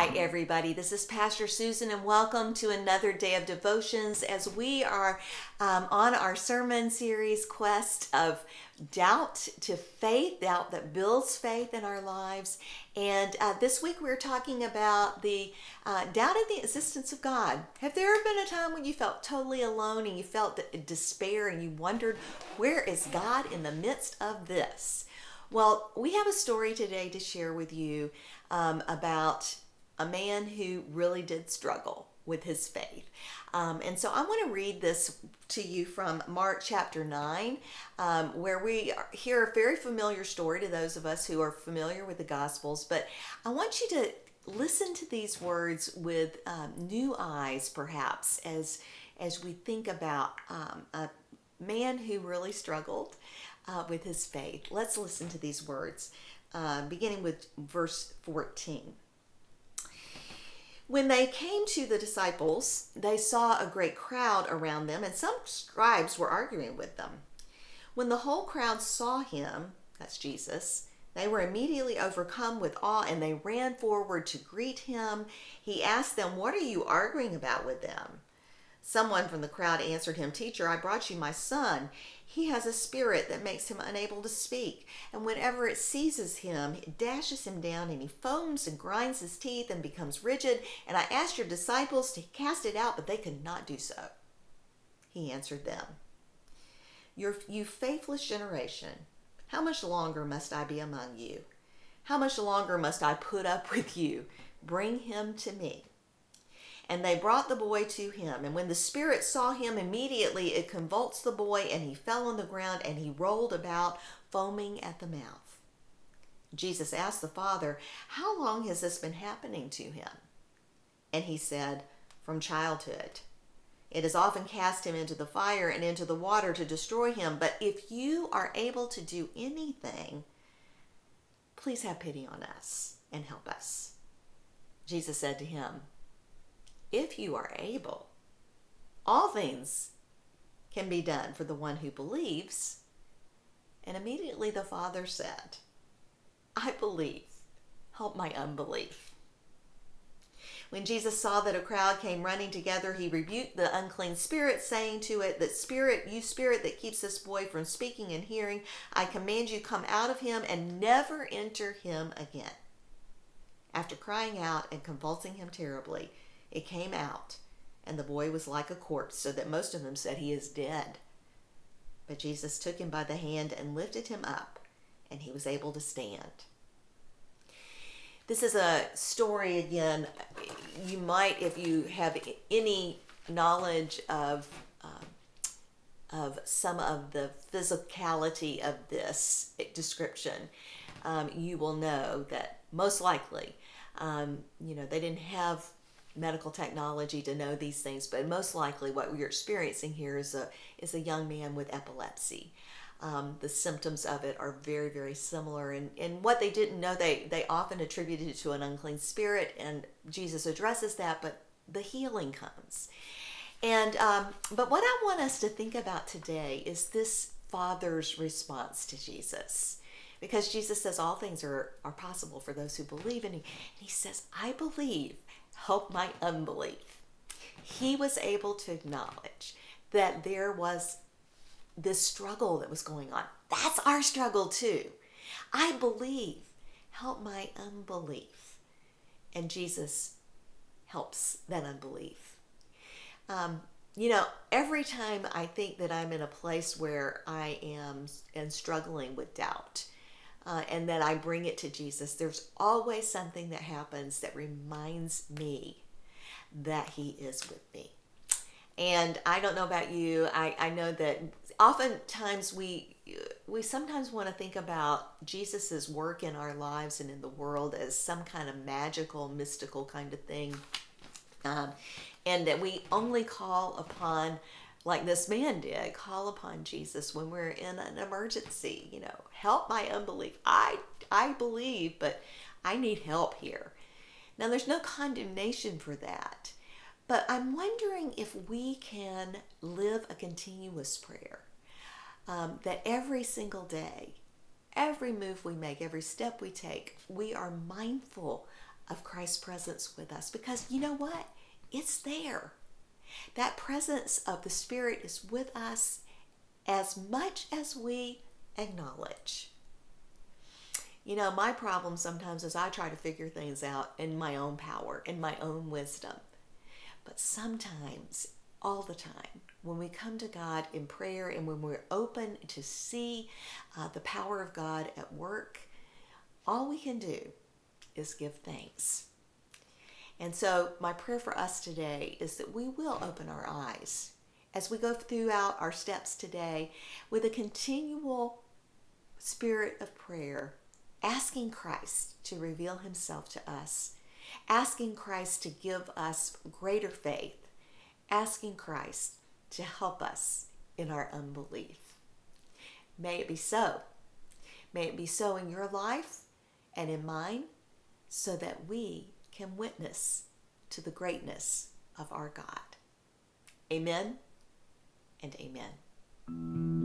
Hi, everybody. This is Pastor Susan, and welcome to another day of devotions as we are on our sermon series, Quest of Doubt to Faith, doubt that builds faith in our lives. And this week we're talking about the doubting the existence of God. Have there ever been a time when you felt totally alone and you felt despair and you wondered, where is God in the midst of this? Well, we have a story today to share with you about a man who really did struggle with his faith. And so I want to read this to you from Mark chapter 9, where we hear a very familiar story to those of us who are familiar with the Gospels. But I want you to listen to these words with new eyes, perhaps, as we think about a man who really struggled with his faith. Let's listen to these words, beginning with verse 14. When they came to the disciples, they saw a great crowd around them, and some scribes were arguing with them. When the whole crowd saw him, that's Jesus, they were immediately overcome with awe, and they ran forward to greet him. He asked them, "What are you arguing about with them?" Someone from the crowd answered him, "Teacher, I brought you my son. He has a spirit that makes him unable to speak, and whenever it seizes him, it dashes him down, and he foams and grinds his teeth and becomes rigid. And I asked your disciples to cast it out, but they could not do so." He answered them, You faithless generation, how much longer must I be among you? How much longer must I put up with you? Bring him to me." And they brought the boy to him. And when the spirit saw him, immediately it convulsed the boy, and he fell on the ground, and he rolled about, foaming at the mouth. Jesus asked the father, "How long has this been happening to him?" And he said, "From childhood. It has often cast him into the fire and into the water to destroy him. But if you are able to do anything, please have pity on us and help us." Jesus said to him, "If you are able, all things can be done for the one who believes." And immediately the father said, "I believe, help my unbelief." When Jesus saw that a crowd came running together, he rebuked the unclean spirit, saying to it, "That spirit, you spirit that keeps this boy from speaking and hearing, I command you, come out of him and never enter him again." After crying out and convulsing him terribly, it came out, and the boy was like a corpse, so that most of them said, "He is dead." But Jesus took him by the hand and lifted him up, and he was able to stand. This is a story, again, you might, if you have any knowledge of some of the physicality of this description, you will know that most likely, they didn't have medical technology to know these things, but most likely what we're experiencing here is a young man with epilepsy. The symptoms of it are very, very similar, and what they didn't know, they often attributed it to an unclean spirit, and Jesus addresses that, but the healing comes. And but what I want us to think about today is this father's response to Jesus. Because Jesus says all things are possible for those who believe, and he says, "I believe, help my unbelief." He was able to acknowledge that there was this struggle that was going on. That's our struggle too. I believe, help my unbelief. And Jesus helps that unbelief. Every time I think that I'm in a place where I am and struggling with doubt, and that I bring it to Jesus, there's always something that happens that reminds me that he is with me. And I don't know about you, I know that oftentimes we sometimes want to think about Jesus's work in our lives and in the world as some kind of magical, mystical kind of thing. And that we only call upon, like this man did, call upon Jesus when we're in an emergency. Help my unbelief. I believe, but I need help here. Now, there's no condemnation for that, but I'm wondering if we can live a continuous prayer, that every single day, every move we make, every step we take, we are mindful of Christ's presence with us, because you know what? It's there. That presence of the Spirit is with us as much as we acknowledge. You know, my problem sometimes is I try to figure things out in my own power, in my own wisdom. But sometimes, all the time, when we come to God in prayer and when we're open to see the power of God at work, all we can do is give thanks. And so my prayer for us today is that we will open our eyes as we go throughout our steps today with a continual spirit of prayer, asking Christ to reveal himself to us, asking Christ to give us greater faith, asking Christ to help us in our unbelief. May it be so. May it be so in your life and in mine, so that we can witness to the greatness of our God. Amen and amen.